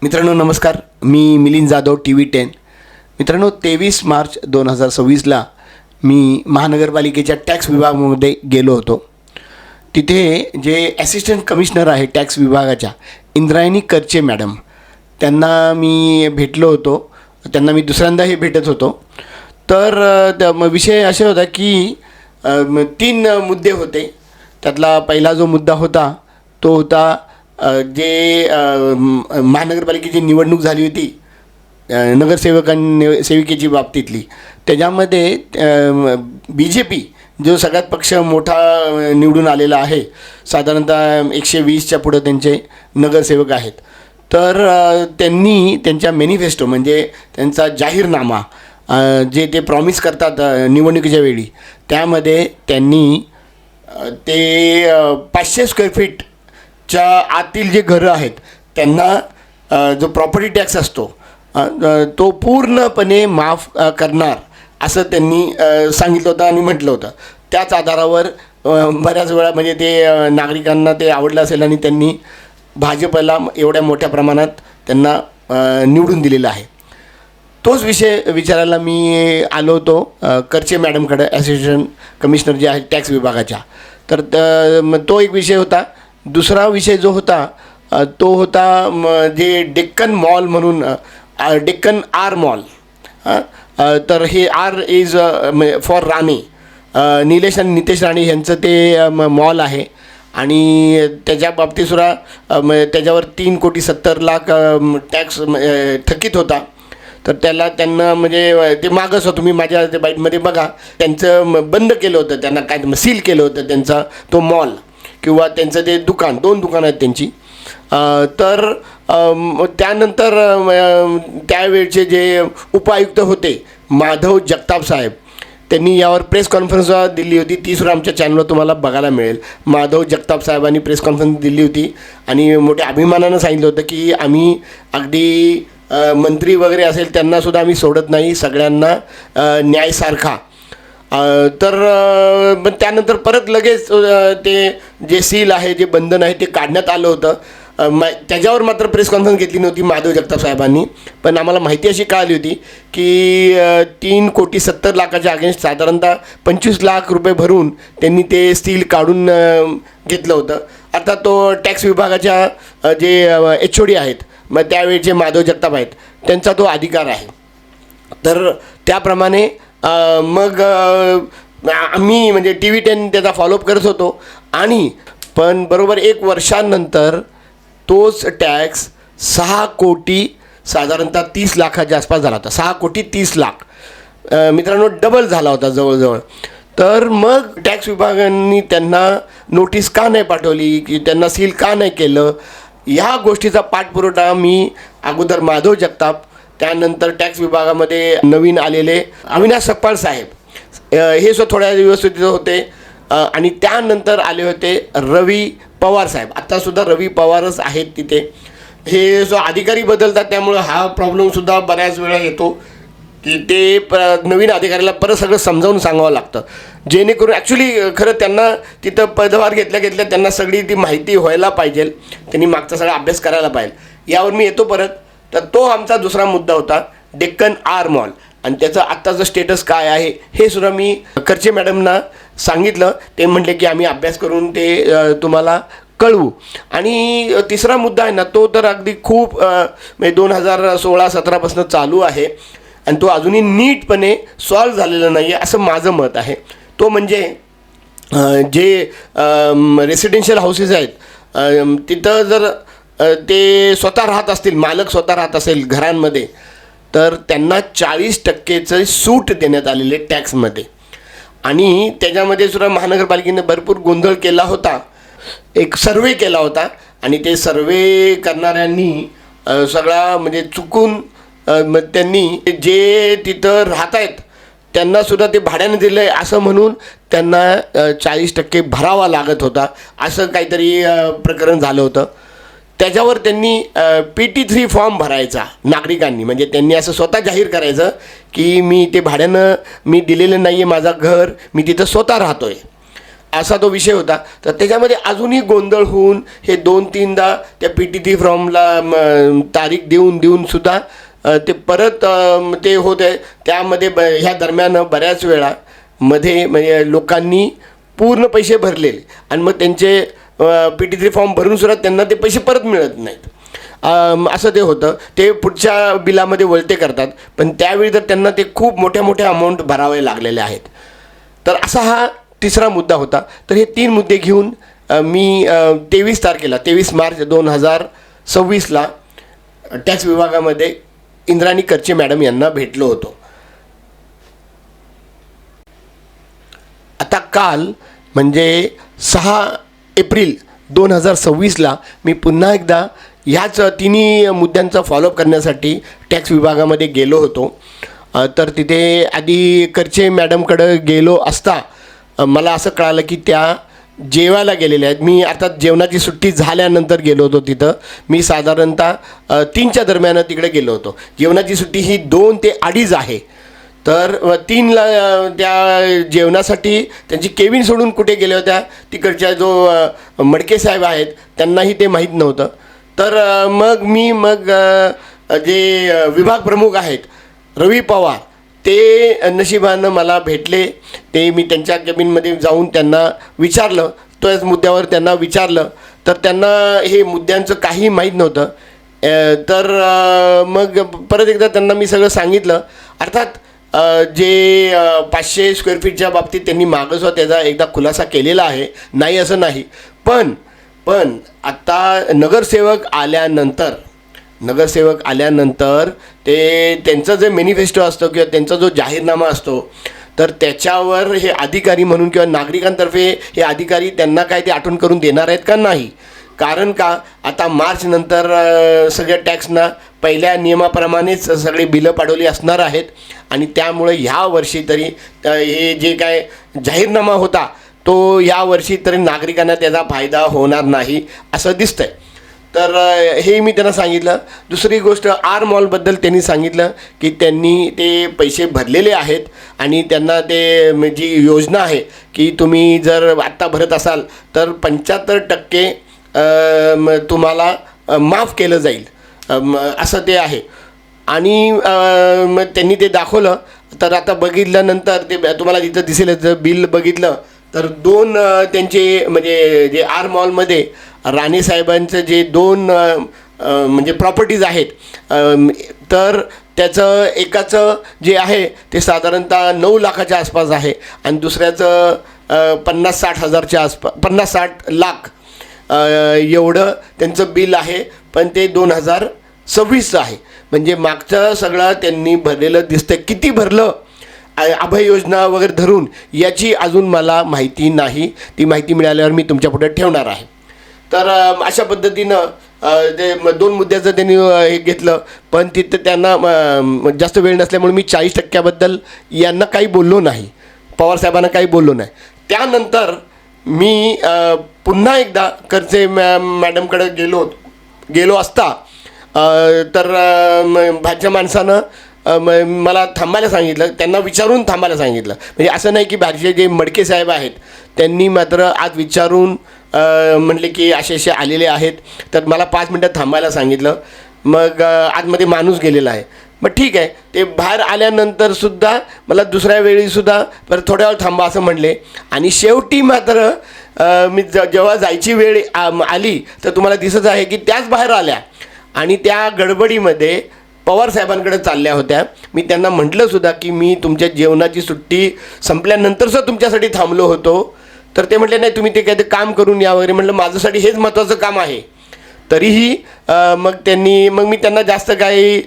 मित्रांनो नमस्कार. मी मिलिंद जाधव TV10. मित्रांनो 23 मार्च 2026ला मी महानगरपालिकेच्या टॅक्स विभागामध्ये गेलो होतो. तिथे जे असिस्टंट कमिशनर आहे टॅक्स विभागाच्या इंद्रायणी करचे मॅडम, त्यांना मी भेटलो होतो. त्यांना मी दुसऱ्यांदाही भेटत होतो. तर विषय असे होता की 3 मुद्दे होते. त्यातला पहिला जो मुद्दा होता तो होता जे महानगरपालिकेची निवडणूक झाली होती सेविकेची बाबतीतली. त्याच्यामध्ये BJP जो सगळ्यात पक्ष मोठा निवडून आलेला आहे, साधारणतः 120च्या पुढं त्यांचे नगरसेवक आहेत. तर त्यांनी त्यांच्या मॅनिफेस्टो म्हणजे त्यांचा जाहीरनामा जे ते प्रॉमिस करतात निवडणुकीच्या वेळी, त्यामध्ये त्यांनी ते 500 स्क्वेअर फीटच्या आतील जे घरं आहेत त्यांना जो प्रॉपर्टी टॅक्स असतो तो पूर्णपणे माफ करणार असं त्यांनी सांगितलं होतं आणि म्हटलं होतं. त्याच आधारावर बऱ्याच वेळा म्हणजे ते नागरिकांना ते आवडलं असेल आणि त्यांनी भाजपला एवढ्या मोठ्या प्रमाणात त्यांना निवडून दिलेलं आहे. तोच विषय विचारायला मी आलो होतो करचे मॅडमकडे, असिस्टंट कमिशनर जे आहेत टॅक्स विभागाच्या. तर तो एक विषय होता. दुसरा विषय जो होता तो होता जे डेक्कन मॉल म्हणून, डेक्कन आर मॉल. तर हे R is for Rane, Nilesh आणि नितेश राणे यांचं ते मॉल आहे. आणि त्याच्या बाबतीतसुद्धा त्याच्यावर 3,70,00,000 टॅक्स थकीत होता. तर त्यांना म्हणजे ते मागच होतं, तुम्ही माझ्या ते बाईटमध्ये बघा, त्यांचं बंद केलं होतं, त्यांना काय सील केलं होतं त्यांचा तो मॉल किंवा त्यांचं ते दुकान. 2 दुकानं आहेत त्यांची. तर त्यानंतर त्यावेळचे जे उपायुक्त होते माधव जगताप साहेब, त्यांनी यावर प्रेस कॉन्फरन्स दिली होती. ती सुद्धा आमच्या चॅनलवर तुम्हाला बघायला मिळेल. माधव जगताप साहेबांनी प्रेस कॉन्फरन्स दिली होती आणि मोठ्या अभिमानानं सांगितलं होतं की आम्ही अगदी मंत्री वगैरे असेल त्यांनासुद्धा आम्ही सोडत नाही, सगळ्यांना न्यायसारखा. तर त्यानंतर परत लगेच ते जे सील आहे, जे बंधन आहे ते काढण्यात आलं होतं. त्याच्यावर मात्र प्रेस कॉन्फरन्स घेतली नव्हती माधव जगताप साहेबांनी. पण आम्हाला माहिती अशी कळाली होती की 3,70,00,000च्या अगेन्स्ट साधारणतः 25 लाख रुपये भरून त्यांनी ते सील काढून घेतलं होतं. आता तो टॅक्स विभागाच्या जे HOD आहेत, मग त्यावेळेचे माधव जगताप आहेत, त्यांचा तो अधिकार आहे. तर त्याप्रमाणे मग आम्ही म्हणजे TV10 त्याचा फॉलोअप करत होतो. आणि पण बरोबर 1 वर्षानंतर तोच टॅक्स 6 कोटी साधारणतः 30 लाखाच्या आसपास झाला होता. 6,30,00,000 मित्रांनो, डबल झाला होता जवळजवळ. तर मग टॅक्स विभागाने त्यांना नोटीस का नाही पाठवली, की त्यांना सील का नाही केलं, ह्या गोष्टीचा पाठपुरावा मी अगोदर माधव जगताप, त्यानंतर टॅक्स विभागामध्ये नवीन आलेले अविनाश सकपाळ साहेब, हे सुद्धा थोड्या दिवस तिथे होते. आणि त्यानंतर आले होते रवी पवार साहेब. आत्तासुद्धा रवी पवारच आहेत तिथे. हे जो अधिकारी बदलतात त्यामुळं हा प्रॉब्लेमसुद्धा बऱ्याच वेळा येतो की ते नवीन अधिकाऱ्याला परत सगळं समजावून सांगावं लागतं, जेणेकरून ॲक्च्युली खरं त्यांना तिथं पदभार घेतल्या त्यांना सगळी ती माहिती व्हायला पाहिजे, त्यांनी मागचा सगळा अभ्यास करायला पाहिजे. यावर मी येतो परत. तर तो आमचा दुसरा मुद्दा होता डेक्कन आर मॉल. आणि त्याचं आत्ताचं स्टेटस काय आहे हे सुद्धा मी करचे मॅडमना सांगितलं. ते म्हटले की आम्ही अभ्यास करून ते तुम्हाला कळवू. आणि तिसरा मुद्दा आहे ना, तो तर अगदी खूप म्हणजे 2016-17पासून चालू आहे आणि तो अजूनही नीटपणे सॉल्व झालेला नाही आहे असं माझं मत आहे. तो म्हणजे जे रेसिडेन्शियल हाऊसेस आहेत तिथं जर ते स्वतः राहत असतील, मालक स्वतः राहत असेल घरांमध्ये, तर त्यांना 40% सूट देण्यात आलेले टॅक्समध्ये. आणि त्याच्यामध्ये सुद्धा महानगरपालिकेने भरपूर गोंधळ केला होता. एक सर्वे केला होता आणि ते सर्वे करणाऱ्यांनी सगळा म्हणजे चुकून त्यांनी जे तिथं राहत आहेत त्यांनासुद्धा ते भाड्याने दिलं आहे असं म्हणून त्यांना 40% भरावा लागत होता, असं काहीतरी प्रकरण झालं होतं. त्याच्यावर त्यांनी PT3 फॉर्म भरायचा नागरिकांनी. म्हणजे त्यांनी असं स्वतः जाहीर करायचं की मी ते भाड्यानं मी दिलेलं नाही आहे, माझं घर, मी तिथं स्वतः राहतो आहे. असा तो विषय होता. तर त्याच्यामध्ये अजूनही गोंधळ होऊन हे 2-3दा त्या PTT फॉर्मला तारीख देऊन सुद्धा ते परत ते होत आहे. त्यामध्ये ह्या दरम्यान बऱ्याच वेळा मध्ये म्हणजे लोकांनी पूर्ण पैसे भरलेले आणि मग त्यांचे PTT फॉर्म भरून सुद्धा त्यांना ते पैसे परत मिळत नाहीत. असं ते होतं. ते पुढच्या बिलामध्ये वळते करतात, पण त्यावेळी तर त्यांना ते खूप मोठ्या अमाऊंट भरावे लागलेले आहेत. तर असा हा तिसरा मुद्दा होता. तर हे 3 मुद्दे घेऊन मी 23 मार्च 2026ला टॅक्स विभागामध्ये इंद्राणी करचे मॅडम यांना भेटलो होतो. आता काल म्हणजे 6 एप्रिल 2026ला मी पुन्हा एकदा ह्याच तिन्ही मुद्द्यांचा फॉलोअप करण्यासाठी टॅक्स विभागामध्ये गेलो होतो. तर तिथे आधी करचे मॅडमकडं गेलो असता मला असं कळालं की त्या जेवायला गेलेल्या आहेत. मी आता जेवणाची सुट्टी झाल्यानंतर गेलो होतो तिथं. मी साधारणतः 3च्या दरम्यान तिकडे गेलो होतो. जेवणाची सुट्टी ही 2 ते 2:30 आहे. तर 3ला त्या जेवणासाठी त्यांची केबिन सोडून कुठे गेल्या होत्या तिकडच्या जो मडके साहेब आहेत त्यांनाही ते माहीत नव्हतं. तर मग जे विभाग प्रमुख आहेत रवी पवार ते नशिबानं मला भेटले. ते मी त्यांच्या केबिनमध्ये जाऊन त्यांना विचारलं, त्याच मुद्द्यावर त्यांना विचारलं. तर त्यांना हे मुद्द्यांचं काही माहीत नव्हतं. तर मग परत एकदा त्यांना मी सगळं सांगितलं. अर्थात जे 500 स्क्वेअर फीटच्या बाबतीत त्यांनी मागं त्याचा एकदा खुलासा केलेला आहे, नाही असं नाही. पण आता नगरसेवक आल्यानंतर ते त्यांचं जे मॅनिफेस्टो असतो किंवा त्यांचा जो जाहीरनामा असतो तर त्याच्यावर हे अधिकारी म्हणून किंवा नागरिकांतर्फे हे अधिकारी त्यांना काय ते आठवण करून देणार आहेत का नाही. कारण का आता मार्च नंतर सगळ्या टॅक्सना पहिल्या नियमाप्रमाणेच सगळे बिलं पाडवली असणार आहेत आणि त्यामुळे ह्या वर्षी तरी हे जे काय जाहीरनामा होता तो या वर्षी तरी नागरिकांना त्याचा फायदा होणार नाही असं दिसतंय. तर हे मी त्यांना सांगितलं. दुसरी गोष्ट आर मॉलबद्दल त्यांनी सांगितलं की त्यांनी ते पैसे भरलेले आहेत आणि त्यांना ते जी योजना आहे की तुम्ही जर आत्ता भरत असाल तर 75% तुम्हाला माफ केलं जाईल असं ते आहे. आणि मग त्यांनी ते दाखवलं. तर आता बघितल्यानंतर ते तुम्हाला तिथं दिसेल जर बिल बघितलं तर 2 त्यांचे म्हणजे जे आर मॉलमध्ये राणे साहेबांचं जे 2 म्हणजे प्रॉपर्टीज आहेत तर त्याचं एकाचं जे आहे ते साधारणतः 9 लाखाच्या आसपास आहे आणि दुसऱ्याचं 50-60 हजारच्या आसपास 50-60 लाख एवढं त्यांचं बिल आहे. पण ते 2026चं आहे. म्हणजे मागचं सगळं त्यांनी भरलेलं दिसतं. किती भरलं अभय योजना वगैरे धरून याची अजून मला माहिती नाही. ती माहिती मिळाल्यावर मी तुमच्यापुढे ठेवणार आहे. तर अशा पद्धतीनं ते 2 मुद्द्याचं त्यांनी हे घेतलं. पण तिथं त्यांना जास्त वेळ नसल्यामुळे मी 40% यांना काही बोललो नाही, पवारसाहेबांना काही बोललो नाही. त्यानंतर मी पुन्हा एकदा करचे मॅडमकडे गेलो असता तर भाजच्या माणसानं मला थांबायला सांगितलं. त्यांना विचारून थांबायला सांगितलं. म्हणजे असं नाही की भाजचे जे मडके साहेब आहेत त्यांनी मात्र आज विचारून म्हणले की असे आलेले आहेत तर मला 5 मिनटं थांबायला सांगितलं. मग आतमध्ये माणूस गेलेला आहे. मग ठीक आहे. ते बाहेर आल्यानंतरसुद्धा मला दुसऱ्या वेळीसुद्धा परत थोड्या वेळ थांबा असं म्हणले. आणि शेवटी मात्र मी जेव्हा जायची वेळ आली तर तुम्हाला दिसत आहे की त्याच बाहेर आल्या आणि त्या गडबडीमध्ये पवारसाहेबांकडे चालल्या होत्या. मी त्यांना म्हटलं सुद्धा की मी तुमच्या जेवणाची सुट्टी संपल्यानंतरसुद्धा तुमच्यासाठी थांबलो होतो. तर ते म्हटले नाही तुम्ही ते काहीतरी काम करून या वगैरे. म्हटलं माझ्यासाठी हेच महत्त्वाचं काम आहे. तरीही मग मी त्यांना जास्त काही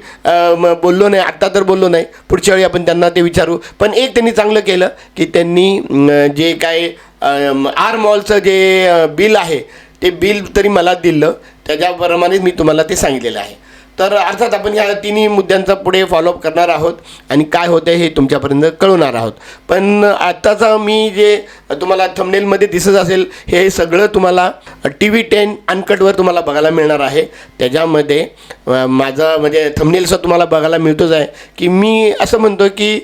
बोललो नाही. आत्ता तर बोललो नाही, पुढच्या वेळी आपण त्यांना ते विचारू. पण एक त्यांनी चांगलं केलं की त्यांनी जे काय आर मॉलचं जे बिल आहे ते बिल तरी मला दिलं. त्याच्याप्रमाणेच मी तुम्हाला ते सांगितलेलं आहे. तर अर्थात आपण ह्या तिन्ही मुद्द्यांचा पुढे फॉलोअप करणार आहोत आणि काय होतं हे तुमच्यापर्यंत कळवणार आहोत. पण आत्ताचा मी जे तुम्हाला थंबनेलमध्ये दिसत असेल हे सगळं तुम्हाला TV10 अनकटवर तुम्हाला बघायला मिळणार आहे. त्याच्यामध्ये माझा म्हणजे थंबनेलचा तुम्हाला बघायला मिळतोच आहे की मी असं म्हणतो की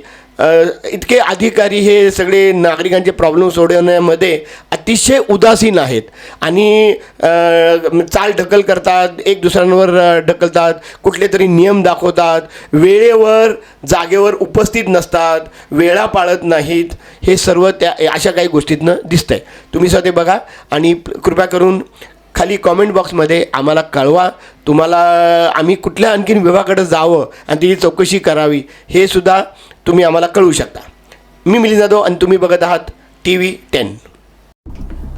इतके अधिकारी हे सगळे नागरिकांचे प्रॉब्लेम सोडवण्यामध्ये अतिशय उदासीन आहेत आणि चाल ढकल करतात, एक दुसऱ्यांवर ढकलतात, कुठले तरी नियम दाखवतात, वेळेवर जागेवर उपस्थित नसतात, वेळा पाळत नाहीत. हे सर्व त्या अशा काही गोष्टीतनं दिसतं आहे. तुम्ही स्वतः बघा आणि कृपया करून खाली कॉमेंट बॉक्समध्ये आम्हाला कळवा, तुम्हाला आम्ही कुठल्या आणखीन विभागाकडे जावं आणि तिची चौकशी करावी हे सुद्धा तुम्ही आम्हाला कळवू शकता. मी मिलिंद जाधव आणि तुम्ही बघत आहात TV10.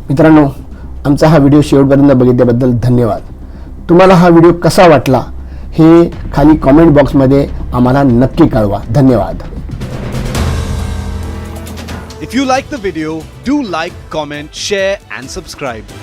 मित्रांनो, आमचा हा व्हिडिओ शेवटपर्यंत बघितल्याबद्दल धन्यवाद. तुम्हाला हा व्हिडिओ कसा वाटला हे खाली कॉमेंट बॉक्समध्ये आम्हाला नक्की कळवा. धन्यवाद. If you like the video, do like, comment, share and subscribe.